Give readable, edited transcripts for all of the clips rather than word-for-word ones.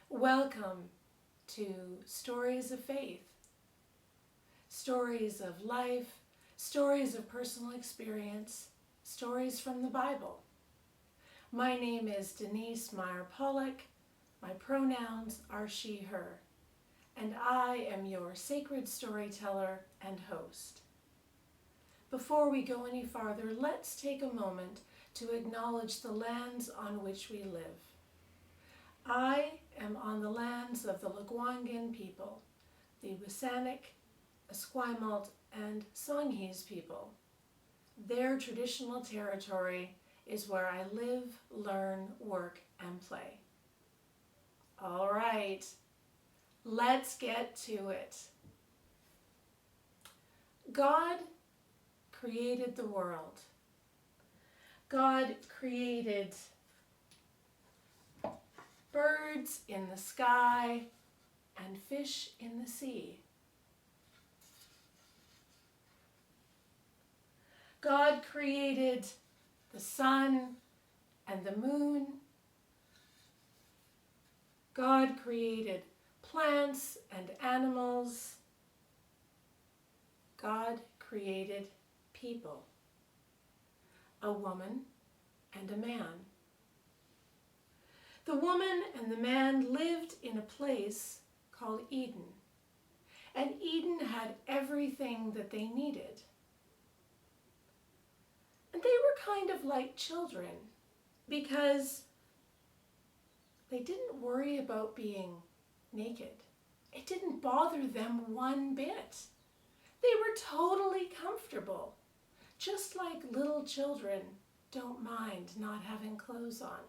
Welcome to Stories of Faith, stories of life, stories of personal experience, stories from the Bible. My name is Denise Meyer-Pollock. My pronouns are she, her, and I am your sacred storyteller and host. Before we go any farther, let's take a moment to acknowledge the lands on which we live. I am on the lands of the Lekwungen people, the Wisanic, Esquimalt, and Songhees people. Their traditional territory is where I live, learn, work, and play. All right, let's get to it. God created the world. God created birds in the sky and fish in the sea. God created the sun and the moon. God created plants and animals. God created people, a woman and a man. The woman and the man lived in a place called Eden, and Eden had everything that they needed. And they were kind of like children because they didn't worry about being naked. It didn't bother them one bit. They were totally comfortable, just like little children don't mind not having clothes on.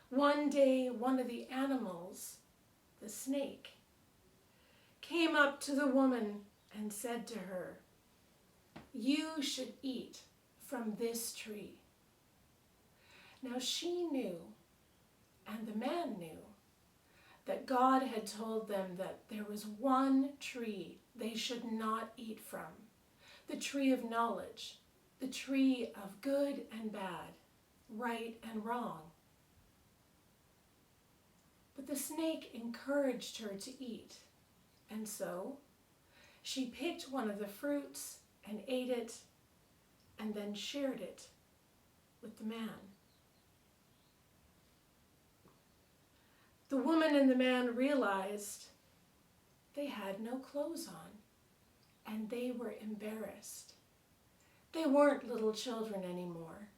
One day, one of the animals, the snake, came up to the woman and said to her, "You should eat from this tree." Now she knew, and the man knew, that God had told them that there was one tree they should not eat from, the tree of knowledge, the tree of good and bad, right and wrong. But the snake encouraged her to eat, and so she picked one of the fruits and ate it, and then shared it with the man. The woman and the man realized they had no clothes on, and they were embarrassed. They weren't little children anymore.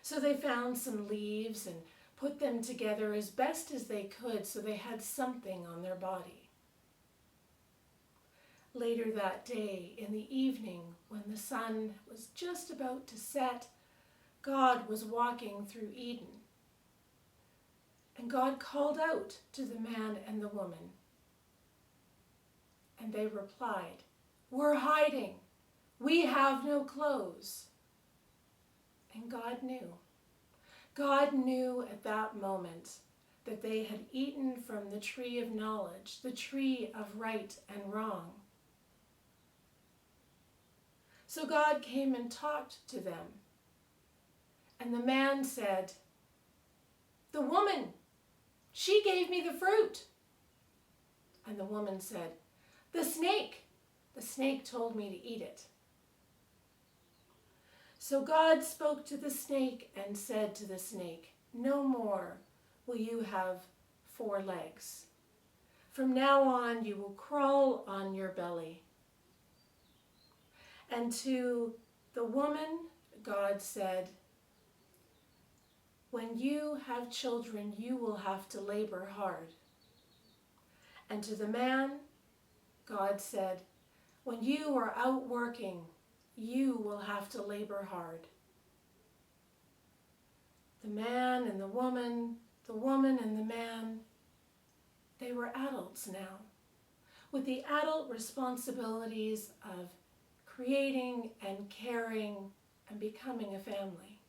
So they found some leaves and put them together as best as they could so they had something on their body. Later that day, in the evening, when the sun was just about to set, God was walking through Eden. And God called out to the man and the woman. And they replied, "We're hiding. We have no clothes." And God knew. God knew at that moment that they had eaten from the tree of knowledge, the tree of right and wrong. So God came and talked to them. And the man said, "The woman, she gave me the fruit." And the woman said, the snake told me to eat it." So God spoke to the snake and said to the snake, "No more will you have 4 legs. From now on, you will crawl on your belly." And to the woman, God said, "When you have children, you will have to labor hard." And to the man, God said, "When you are out working, you will have to labor hard." The man and the woman and the man, they were adults now, with the adult responsibilities of creating and caring and becoming a family.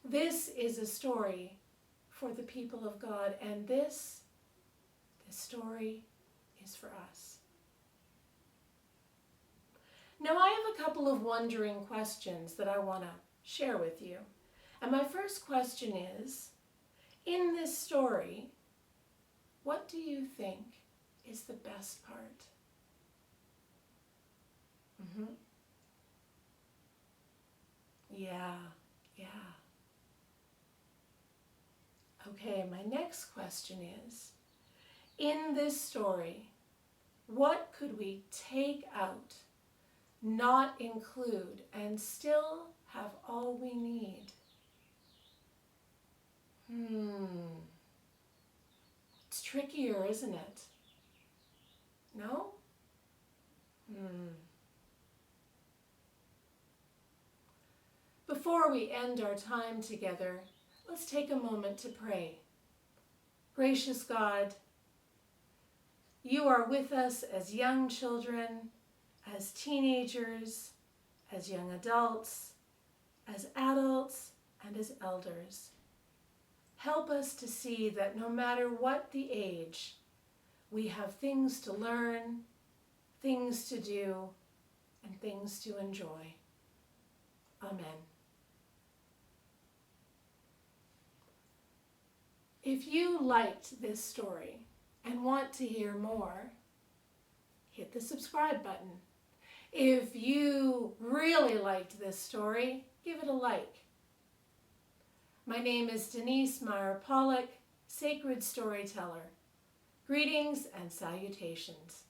This is a story for the people of God, and this story is for us. Now, I have a couple of wondering questions that I want to share with you. And my first question is, in this story, what do you think is the best part? Yeah, yeah. Okay, my next question is, in this story, what could we take out, not include, and still have all we need? It's trickier, isn't it? No? Before we end our time together, let's take a moment to pray. Gracious God, you are with us as young children, as teenagers, as young adults, as adults, and as elders. Help us to see that no matter what the age, we have things to learn, things to do, and things to enjoy. Amen. If you liked this story and want to hear more, hit the subscribe button. If you really liked this story, give it a like. My name is Denise Meyer-Pollock, Sacred Storyteller. Greetings and salutations.